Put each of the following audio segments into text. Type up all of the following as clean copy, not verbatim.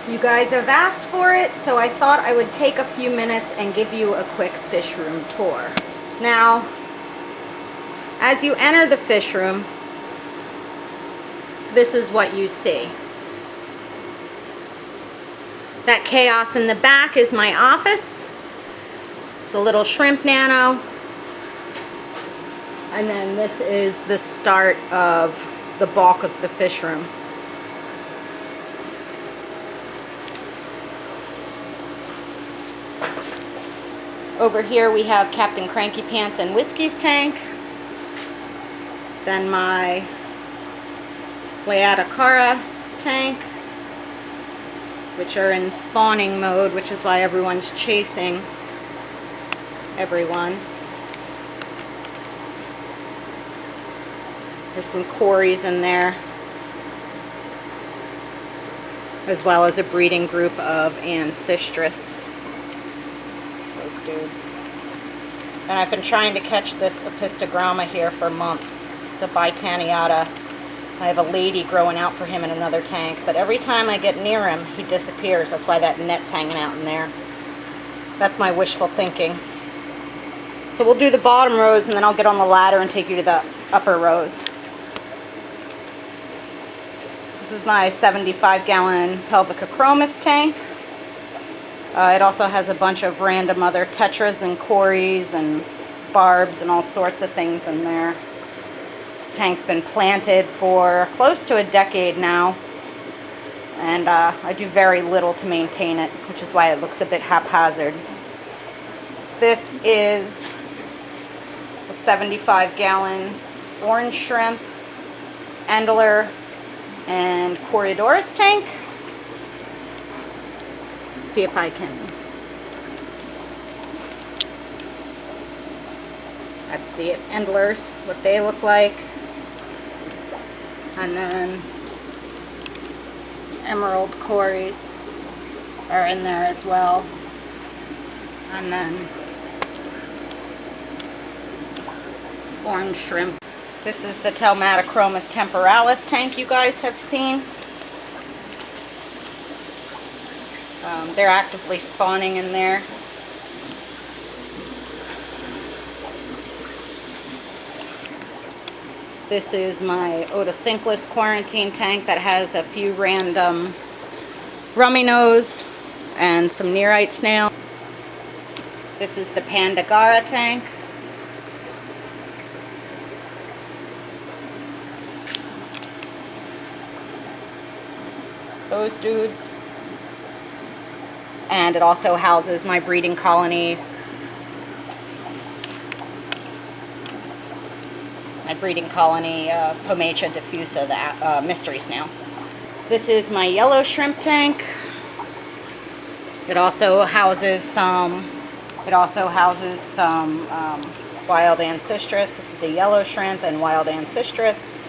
You guys have asked for it, so I thought I would take a few minutes and give you a quick fish room tour. Now, as you enter the fish room, this is what you see. That chaos in the back is my office. It's the little shrimp nano. And then this is the start of the bulk of the fish room. Over here we have Captain Cranky Pants and Whiskey's tank. Then my Apistogramma tank, which are in spawning mode, which is why everyone's chasing everyone. There's some Corys in there, as well as a breeding group of Ancestris. Those dudes. And I've been trying to catch this Apistogramma here for months. It's a Bitaniata. I have a lady growing out for him in another tank, but every time I get near him, he disappears. That's why that net's hanging out in there. That's my wishful thinking. So we'll do the bottom rows, and then I'll get on the ladder and take you to the upper rows. This is my 75-gallon Pelvicochromis tank. It also has a bunch of random other tetras and corys and barbs and all sorts of things in there. This tank's been planted for close to a decade now, and I do very little to maintain it, which is why it looks a bit haphazard. This is a 75-gallon orange shrimp, Endler, and Corydoras tank. Let's see if I can. That's the Endlers, what they look like. And then emerald Corys are in there as well. And then orange shrimp. This is the Telmatochromis temporalis tank you guys have seen. They're actively spawning in there. This is my Otocinclus quarantine tank that has a few random rummy nose and some nearite snail. This is the Pandagara tank. Those dudes. And it also houses my breeding colony. My breeding colony of Pomatia diffusa, the mystery snail. This is my yellow shrimp tank. It also houses some. Wild Ancestris. This is the yellow shrimp and wild Ancestris.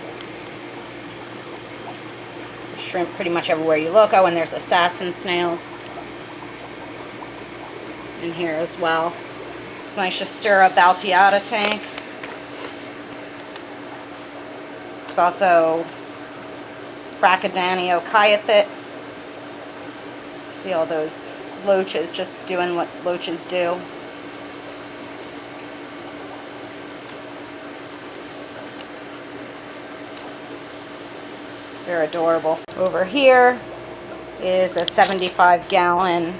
Shrimp pretty much everywhere you look. Oh, and there's assassin snails in here as well. It's my Schistera balteata tank. There's also Brachydvani ocyathet. See all those loaches just doing what loaches do. They're adorable. Over here is a 75-gallon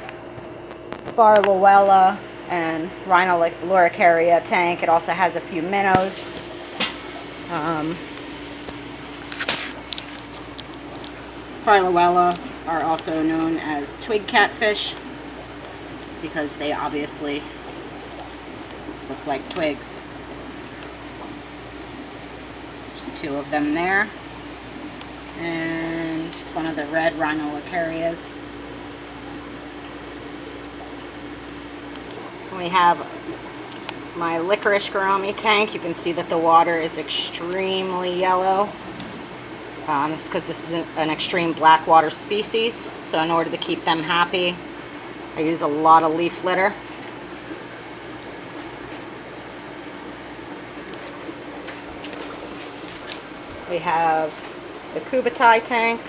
Farluella and Rhinoloricaria tank. It also has a few minnows. Farluella are also known as twig catfish because they obviously look like twigs. There's two of them there. And it's one of the red Rhinoloricarias. We have my licorice gourami tank. You can see that the water is extremely yellow. It's because this is an extreme black water species. So in order to keep them happy, I use a lot of leaf litter. We have the Kubatai tank.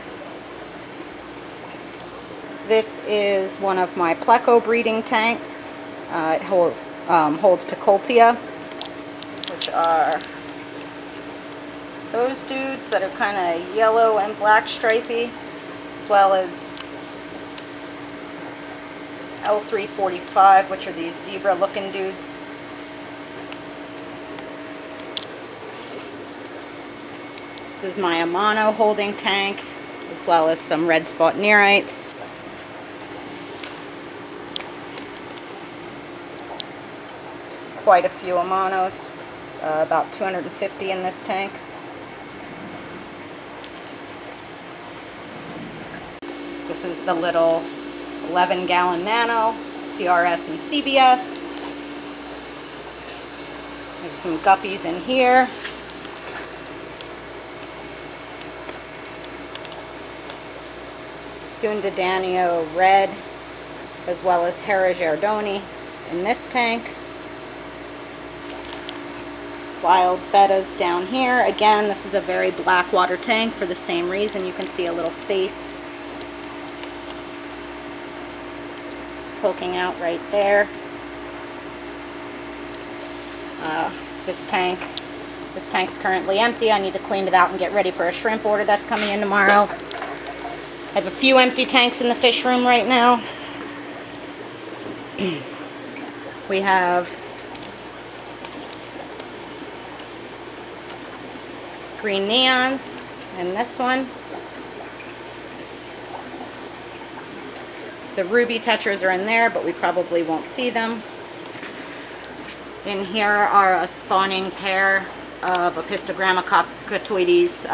This is one of my pleco breeding tanks. It holds Picoltia, which are those dudes that are kind of yellow and black stripy, as well as L345, which are these zebra looking dudes. This is my Amano holding tank, as well as some red spot nereids. Quite a few Amanos, about 250 in this tank. This is the little 11-gallon nano, CRS and CBS. There's some guppies in here. Sundadanio red, as well as Hera Giardoni in this tank. Wild bettas down here. Again, this is a very black water tank for the same reason. You can see a little face poking out right there. This tank's currently empty. I need to clean it out and get ready for a shrimp order that's coming in tomorrow. I have a few empty tanks in the fish room right now. We have green neons in this one. The ruby tetras are in there, but we probably won't see them. In here are a spawning pair of Apistogramma cockatoides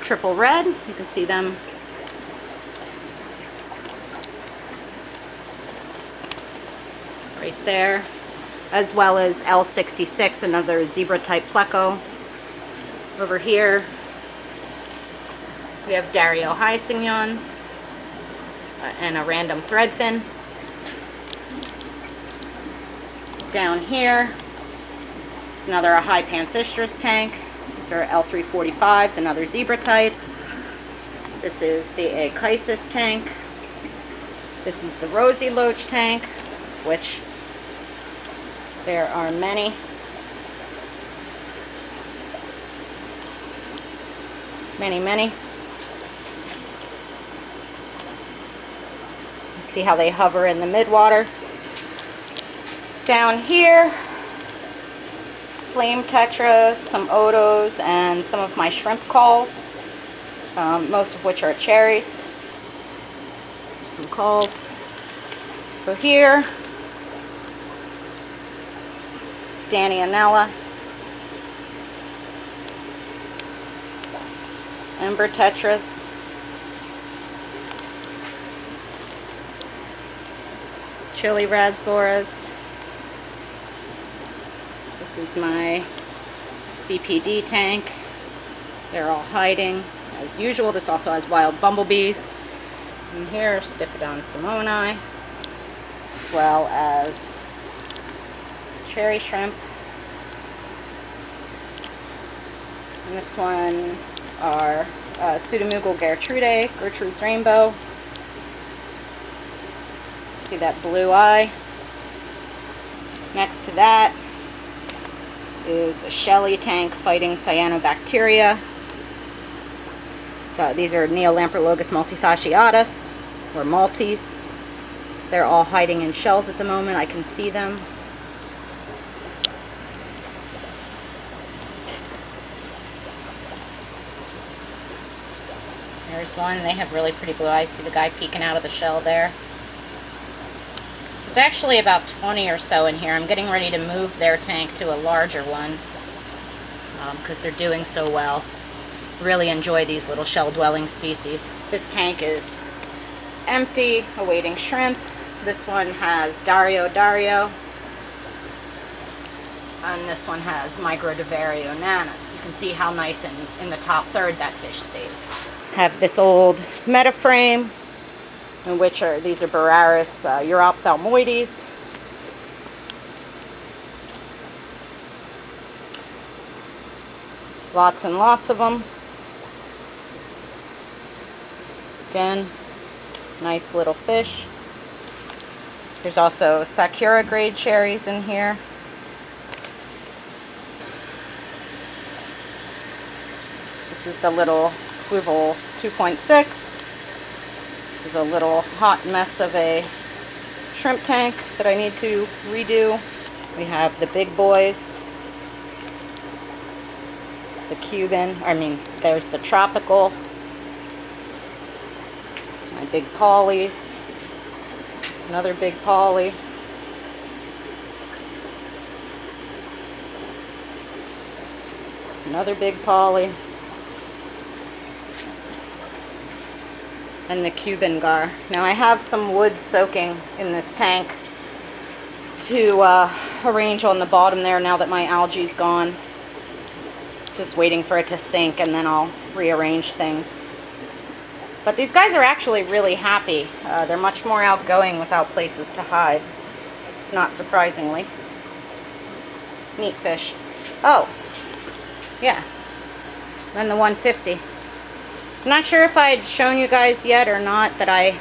triple red. You can see them right there, as well as L66, another zebra type pleco. Over here we have Dario Hyacinthon and a random threadfin. Down here is another high Pansistrus tank. These are L345s, another zebra type. This is the Achisis tank. This is the Rosie Loach tank, which there are many. Many. See how they hover in the midwater. Down here, flame tetras, some odos, and some of my shrimp calls, most of which are cherries. Some calls. Over here, Danianella, Ember tetras, chili rasboras. This is my CPD tank. They're all hiding as usual. This also has wild bumblebees. And here, Stiphodon simoni, as well as cherry shrimp. And this one are Pseudomugil Gertrude's rainbow. See that blue eye? Next to that is a Shelley tank fighting cyanobacteria. So these are Neolamprologus multifasciatus, or Maltese. They're all hiding in shells at the moment. I can see them. There's one. They have really pretty blue eyes. See the guy peeking out of the shell there? There's actually about 20 or so in here. I'm getting ready to move their tank to a larger one because they're doing so well. Really enjoy these little shell-dwelling species. This tank is empty, awaiting shrimp. This one has Dario, and this one has Microdevario nanus. You can see how nice in the top third that fish stays. Have this old metaframe, in which these are Bararis urophthalmoides. Lots and lots of them. Again, Nice little fish. There's also Sakura grade cherries in here. This is the little Fluval 2.6. This is a little hot mess of a shrimp tank that I need to redo. We have the big boys. It's the Cuban, there's the tropical. My big polys. Another big poly. Another big poly. And the Cuban gar. Now I have some wood soaking in this tank to arrange on the bottom there now that my algae's gone. Just waiting for it to sink and then I'll rearrange things. But these guys are actually really happy. They're much more outgoing without places to hide. Not surprisingly. Neat fish. Oh, yeah. Then the 150. I'm not sure if I'd shown you guys yet or not that I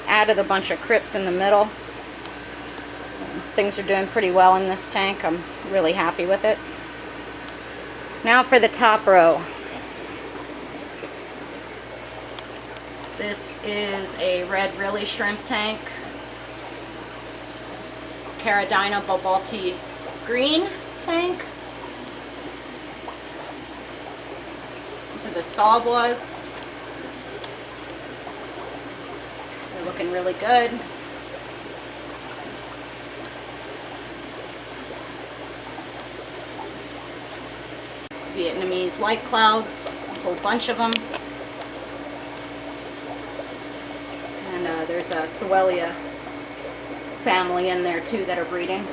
added a bunch of crypts in the middle. Things are doing pretty well in this tank. I'm really happy with it. Now for the top row. This is a red Rilly shrimp tank. Corydoras Bobalti green tank. These are the Sawblas. They're looking really good. Vietnamese white clouds, a whole bunch of them. And there's a Soelia family in there too that are breeding.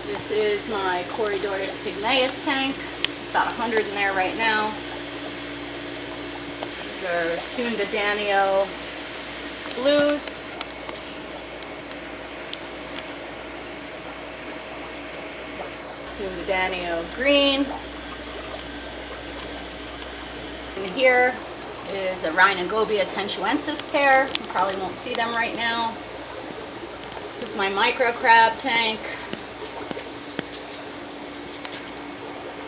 This is my Corydoras pygmaeus tank. There's about 100 in there right now. These are Sundadanio blues. Sundadanio green. And here is a Rhinogobius henchuensis pair. You probably won't see them right now. This is my micro crab tank.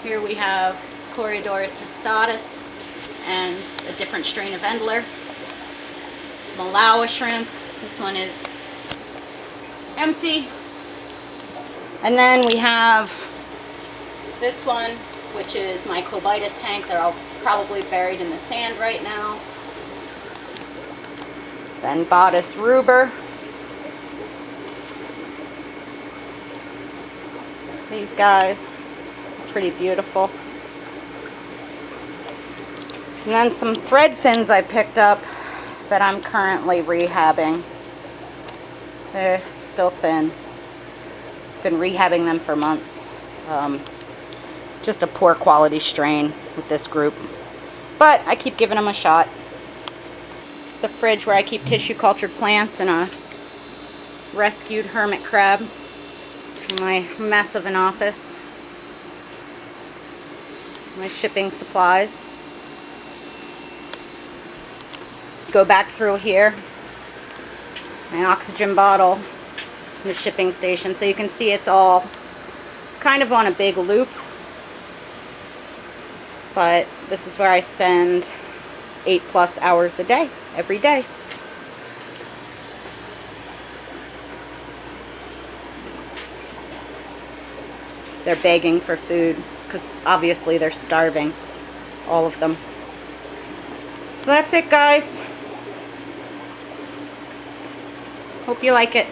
Here we have Corydoras histatus and a different strain of Endler. Malawa shrimp. This one is empty. And then we have this one, which is my Cobytus tank. They're all probably buried in the sand right now. Then Bottis ruber. These guys, pretty beautiful. And then some thread fins I picked up that I'm currently rehabbing. They're still thin. Been rehabbing them for months. Just a poor quality strain with this group. But I keep giving them a shot. It's the fridge where I keep tissue cultured plants and a rescued hermit crab. My mess of an office. My shipping supplies. Go back through here. My oxygen bottle. The shipping station. So you can see it's all kind of on a big loop. But this is where I spend 8+ hours a day, every day. They're begging for food because obviously they're starving, all of them. So that's it, guys. Hope you like it.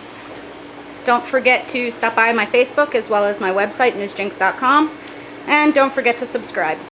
Don't forget to stop by my Facebook as well as my website, MsJinx.com. And don't forget to subscribe.